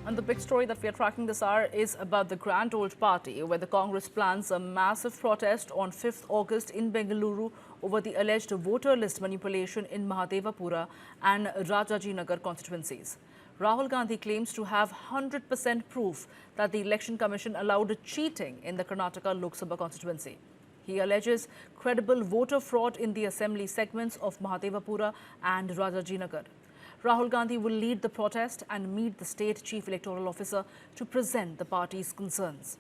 And the big story that we are tracking this hour is about the Grand Old Party, where the Congress plans a massive protest on 5th August in Bengaluru over the alleged voter list manipulation in Mahadevapura and Rajajinagar constituencies. Rahul Gandhi claims to have 100% proof that the Election Commission allowed cheating in the Karnataka Lok Sabha constituency. He alleges credible voter fraud in the assembly segments of Mahadevapura and Rajajinagar. Rahul Gandhi will lead the protest and meet the state chief electoral officer to present the party's concerns.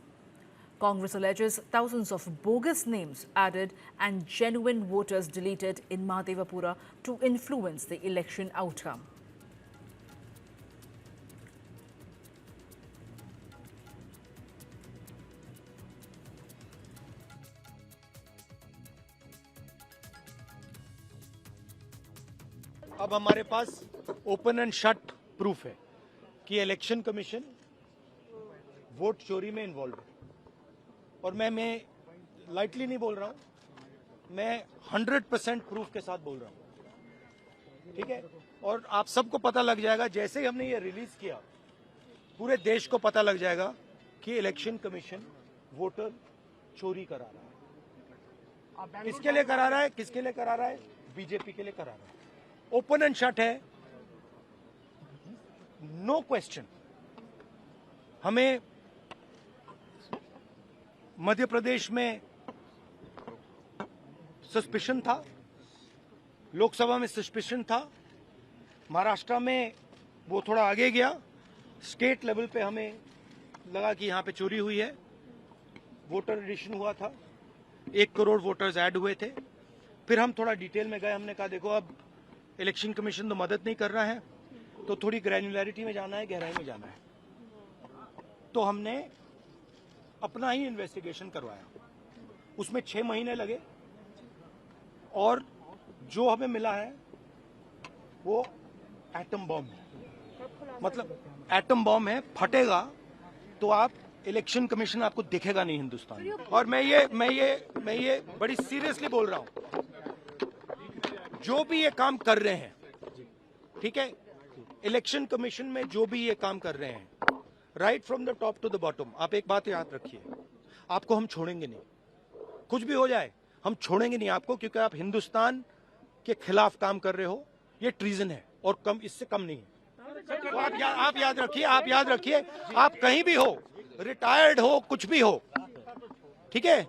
Congress alleges thousands of bogus names added and genuine voters deleted in Mahadevapura to influence the election outcome. अब हमारे पास open and shut proof है कि election commission vote चोरी में involve है और मैं lightly नहीं बोल रहा हूं, मैं 100% प्रूफ के साथ बोल रहा हूं, ठीक है। और आप सबको पता लग जाएगा जैसे ही हमने ये रिलीज किया, पूरे देश को पता लग जाएगा कि इलेक्शन कमीशन वोटर चोरी करा रहा है। किसके लिए करा रहा है? किसके लिए करा रहा है? बीजेपी के लिए करा रहा है। ओपन एंड शट है, नो क्वेश्चन। हमें मध्य प्रदेश में सस्पिशन था, लोकसभा में सस्पिशन था, महाराष्ट्र में वो थोड़ा आगे गया, स्टेट लेवल पे हमें लगा कि यहां पे चोरी हुई है, वोटर एडिशन हुआ था, 1 करोड़ वोटर्स ऐड हुए थे। फिर हम थोड़ा डिटेल में गए, हमने कहा देखो अब इलेक्शन कमीशन तो मदद नहीं कर रहा है, तो थोड़ी ग्रैन्युलैरिटी में जाना है, गहराई में जाना है। तो हमने अपना ही इन्वेस्टिगेशन करवाया, उसमें 6 महीने लगे और जो हमें मिला है वो एटम बॉम्ब है। मतलब एटम बॉम्ब है, फटेगा तो आप इलेक्शन कमीशन आपको दिखेगा नहीं हिंदुस्तान में। और मैं ये बड़ी सीरियसली बोल रहा हूं, जो भी ये काम कर रहे हैं, ठीक है, इलेक्शन कमीशन में जो भी ये काम कर रहे हैं, right from the top to the bottom, आप एक बात याद रखिए, आपको हम छोड़ेंगे नहीं। कुछ भी हो जाए हम छोड़ेंगे नहीं आपको, क्योंकि आप हिंदुस्तान के खिलाफ काम कर रहे हो। ये ट्रीजन है और कम, इससे कम नहीं है। तो आप याद रखिए, आप कहीं भी हो, रिटायर्ड हो, कुछ भी हो, ठीक है,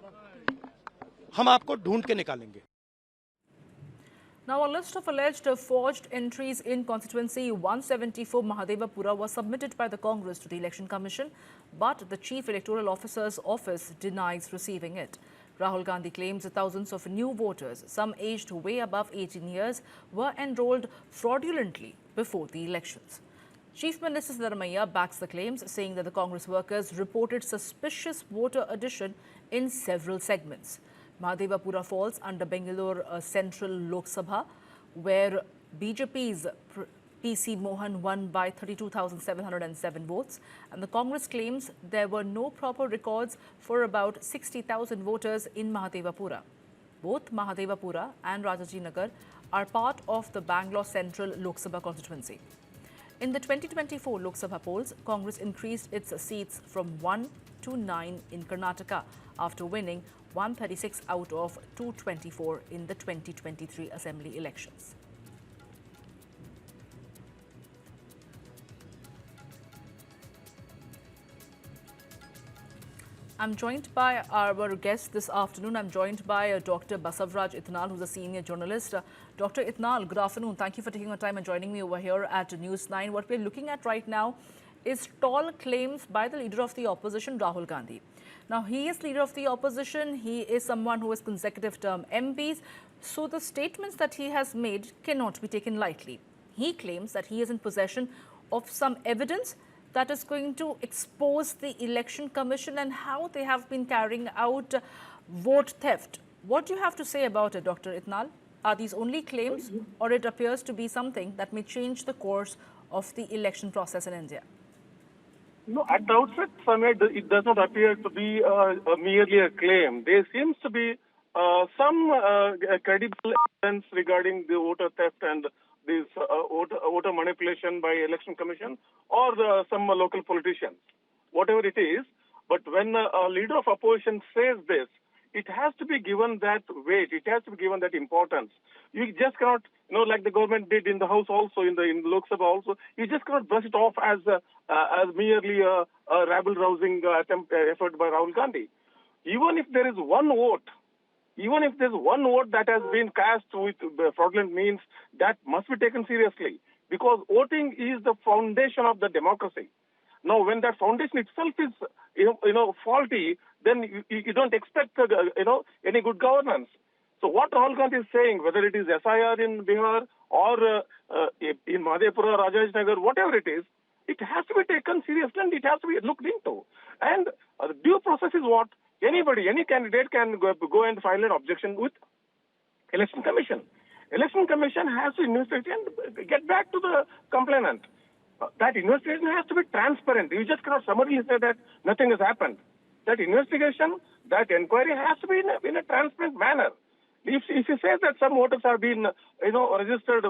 हम आपको ढूंढ के निकालेंगे। Now, a list of alleged forged entries in constituency 174 Mahadevapura was submitted by the Congress to the Election Commission, but the Chief Electoral Officer's office denies receiving it. Rahul Gandhi claims that thousands of new voters, some aged way above 18 years, were enrolled fraudulently before the elections. Chief Minister Siddharamaiah backs the claims, saying that the Congress workers reported suspicious voter addition in several segments. Mahadevapura falls under Bangalore Central Lok Sabha, where BJP's PC Mohan won by 32,707 votes, and the Congress claims there were no proper records for about 60,000 voters in Mahadevapura. Both Mahadevapura and Rajajinagar are part of the Bangalore Central Lok Sabha constituency. In the 2024 Lok Sabha polls, Congress increased its seats from 1 to 9 in Karnataka after winning 136 out of 224 in the 2023 assembly elections. I'm joined by our guest this afternoon. I'm joined by Dr. Basavraj Itnal, who's a senior journalist. Dr. Itnal, good afternoon. Thank you for taking the time and joining me over here at News9. What we're looking at right now is tall claims by the leader of the opposition, Rahul Gandhi. Now, he is leader of the opposition. He is someone who is consecutive term MPs. So the statements that he has made cannot be taken lightly. He claims that he is in possession of some evidence that is going to expose the Election Commission and how they have been carrying out vote theft. What do you have to say about it, Dr. Itnal? Are these only claims, or it appears to be something that may change the course of the election process in India? No, at the outset, Samir, it does not appear to be merely a claim. There seems to be some credible evidence regarding the voter theft and this voter manipulation by election commission or some local politicians, whatever it is. But when a leader of opposition says this, it has to be given that weight. It has to be given that importance. You just cannot, like the government did in the House also, in the Lok Sabha also. You just cannot brush it off as merely a rabble-rousing effort by Rahul Gandhi. Even if there is one vote, even if there's one vote that has been cast with fraudulent means, that must be taken seriously, because voting is the foundation of the democracy. Now, when that foundation itself is, faulty, then you don't expect, any good governance. So what Rahul Gandhi is saying, whether it is SIR in Bihar or in Mahadevapura, Rajajinagar, whatever it is, it has to be taken seriously and it has to be looked into. And due process is what? Anybody, any candidate can go and file an objection with Election Commission. Election Commission has to investigate and get back to the complainant. That investigation has to be transparent. You just cannot summarily say that nothing has happened. That investigation, that inquiry has to be in a transparent manner. If you say that some voters have been, registered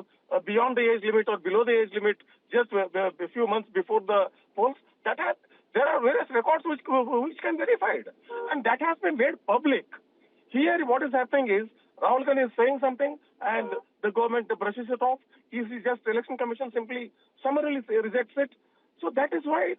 beyond the age limit or below the age limit just a few months before the polls, there are various records which can be verified, and that has been made public. Here, what is happening is Rahul Gandhi is saying something, and the government brushes it off. Just the Election Commission simply summarily rejects it. So that is why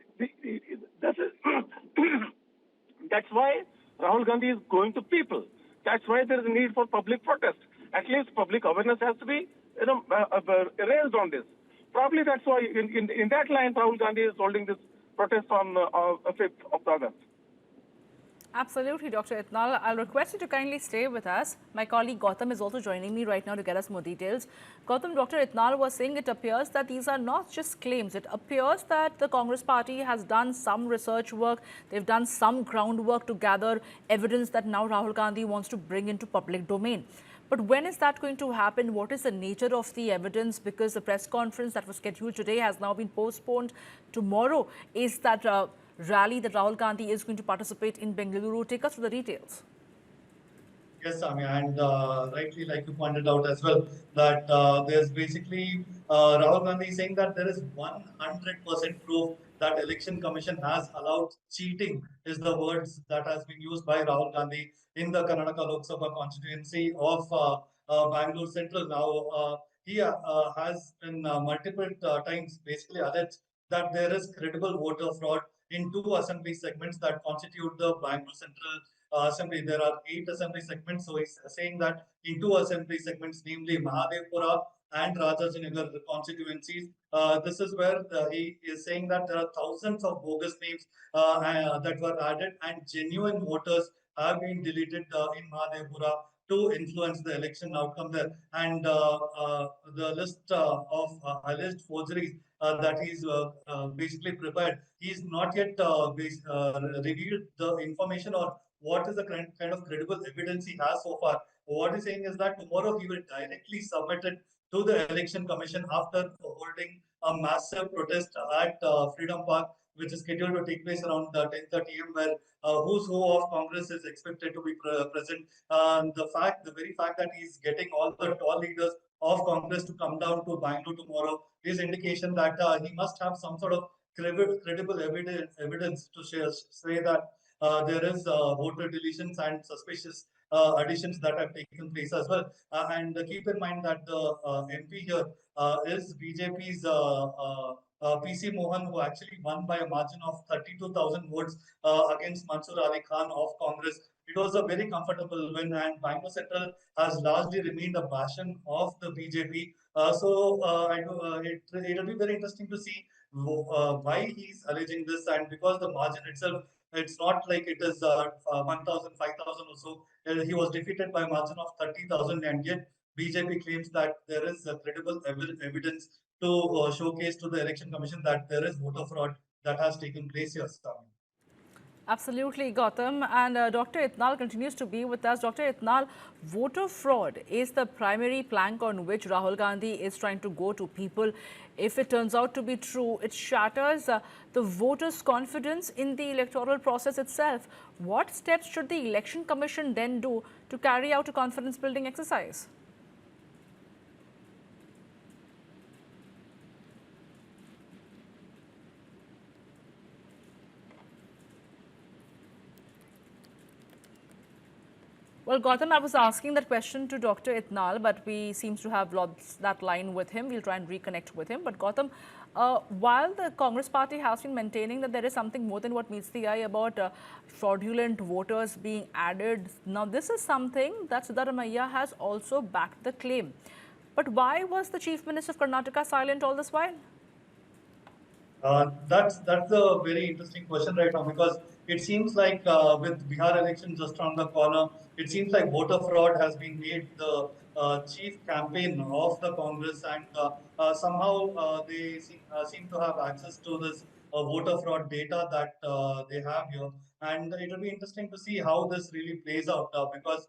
that's why Rahul Gandhi is going to people. That's why there is a need for public protest. At least public awareness has to be, raised on this. Probably that's why in that line Rahul Gandhi is holding this protest on 5th of August. Absolutely, Dr. Itnal. I'll request you to kindly stay with us. My colleague Gautam is also joining me right now to get us more details. Gautam, Dr. Itnal was saying it appears that these are not just claims. It appears that the Congress party has done some research work. They've done some groundwork to gather evidence that now Rahul Gandhi wants to bring into public domain. But when is that going to happen? What is the nature of the evidence? Because the press conference that was scheduled today has now been postponed. Tomorrow is that rally that Rahul Gandhi is going to participate in Bengaluru. Take us through the details. Yes, Samya, and rightly, like you pointed out as well, that there's basically Rahul Gandhi saying that there is 100% proof that Election Commission has allowed cheating, is the words that has been used by Rahul Gandhi in the Karnataka Lok Sabha constituency of Bangalore Central. Now, he has in multiple times basically alleged that there is credible voter fraud in two assembly segments that constitute the Bangalore Central Assembly. There are 8 assembly segments. So he's saying that in 2 assembly segments, namely Mahadevapura and Rajajinagar constituencies, this is where he is saying that there are thousands of bogus names that were added and genuine voters have been deleted in Mahadevapura to influence the election outcome there. And the list of alleged forgeries that he's basically prepared, he's not yet revealed the information or what is the kind of credible evidence he has so far. What he's saying is that tomorrow he will directly submit it to the Election Commission after holding a massive protest at Freedom Park, which is scheduled to take place around 10:30 am, where who's who of Congress is expected to be present. The very fact that he's getting all the tall leaders of Congress to come down to Bangalore tomorrow is indication that he must have some sort of credible evidence to say that there is voter deletions and suspicious additions that have taken place as well. And keep in mind that the MP here is BJP's PC Mohan, who actually won by a margin of 32,000 votes against Mansoor Ali Khan of Congress. It was a very comfortable win, and Bangalore Central has largely remained a bastion of the BJP. It'll be very interesting to see why he's alleging this, and because the margin itself, it's not like it is 1,000, 5,000 or so. He was defeated by a margin of 30,000, and yet BJP claims that there is credible evidence to showcase to the Election Commission that there is voter fraud that has taken place here. Absolutely, Gautam. And Dr. Itnal continues to be with us. Dr. Itnal, voter fraud is the primary plank on which Rahul Gandhi is trying to go to people. If it turns out to be true, it shatters the voters' confidence in the electoral process itself. What steps should the Election Commission then do to carry out a confidence-building exercise? Well, Gautam, I was asking that question to Dr. Itnal, but we seems to have lost that line with him. We'll try and reconnect with him. But Gautam, while the Congress party has been maintaining that there is something more than what meets the eye about fraudulent voters being added, now this is something that Siddharamaiah has also backed the claim. But why was the Chief Minister of Karnataka silent all this while? That's a very interesting question right now because it seems like with Bihar election just around the corner, it seems like voter fraud has been made the chief campaign of the Congress, and somehow they seem to have access to this voter fraud data that they have here, and it will be interesting to see how this really plays out because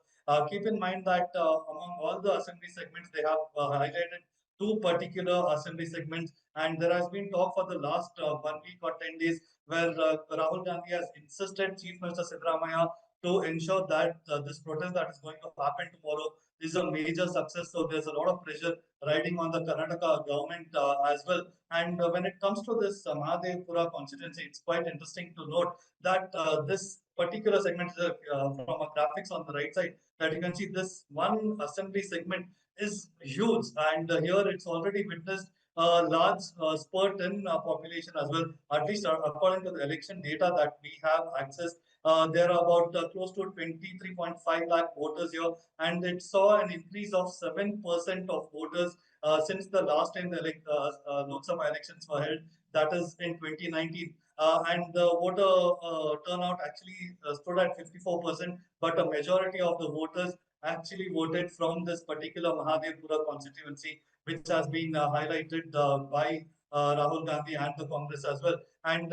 keep in mind that among all the assembly segments they have highlighted two particular assembly segments, and there has been talk for the last 1 week or 10 days where Rahul Gandhi has insisted Chief Minister Siddharamaiah to ensure that this protest that is going to happen tomorrow is a major success. So there's a lot of pressure riding on the Karnataka government as well. And when it comes to this Mahadevapura constituency, it's quite interesting to note that this particular segment is from a graphics on the right side that you can see this one assembly segment is huge, and here it's already witnessed a large spurt in population as well. At least according to the election data that we have access, there are about close to 23.5 lakh voters here, and it saw an increase of 7% of voters since the last time the Lok Sabha elections were held, that is in 2019. And the voter turnout actually stood at 54%, but a majority of the voters actually voted from this particular Mahadevapura constituency, which has been highlighted by Rahul Gandhi and the Congress as well. And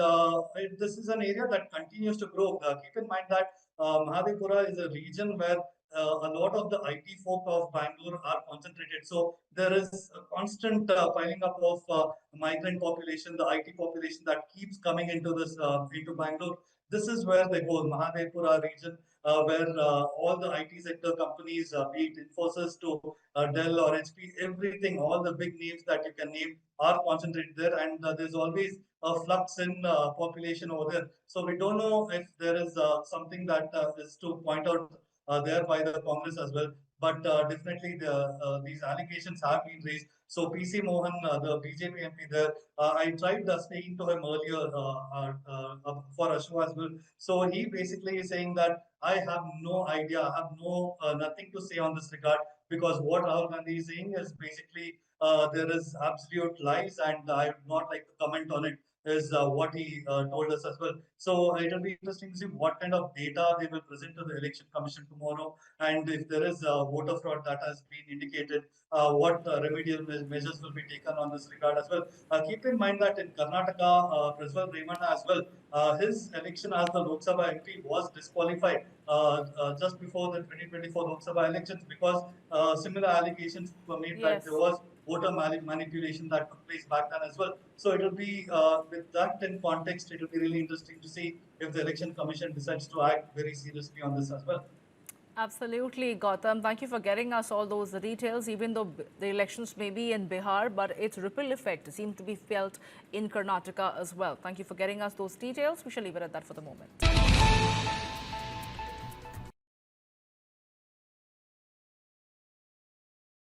this is an area that continues to grow. Keep in mind that Mahadevapura is a region where a lot of the IT folk of Bangalore are concentrated. So there is a constant piling up of migrant population, the IT population that keeps coming into this into Bangalore. This is where they go, Mahadevapura region, where all the IT sector companies, be it Infosys to Dell or HP, everything, all the big names that you can name are concentrated there, and there's always a flux in population over there. So we don't know if there is something that is to point out there by the Congress as well. But definitely these allegations have been raised. So PC Mohan, the BJP MP there, I tried speaking to him earlier for a show as well. So he basically is saying that I have no idea, I have no nothing to say on this regard because what Rahul Gandhi is saying is basically there is absolute lies, and I would not like to comment on it. Is what he told us as well. So it will be interesting to see what kind of data they will present to the election commission tomorrow, and if there is voter fraud that has been indicated, what remedial measures will be taken on this regard as well. Keep in mind that in Karnataka, Prajwal Remana as well, his election as the Lok Sabha MP was disqualified just before the 2024 Lok Sabha elections because similar allegations were made that there Yes. was voter manipulation that took place back then as well. So it will be, with that in context, it will be really interesting to see if the election commission decides to act very seriously on this as well. Absolutely, Gautam. Thank you for getting us all those details. Even though the elections may be in Bihar, but its ripple effect seems to be felt in Karnataka as well. Thank you for getting us those details. We shall leave it at that for the moment.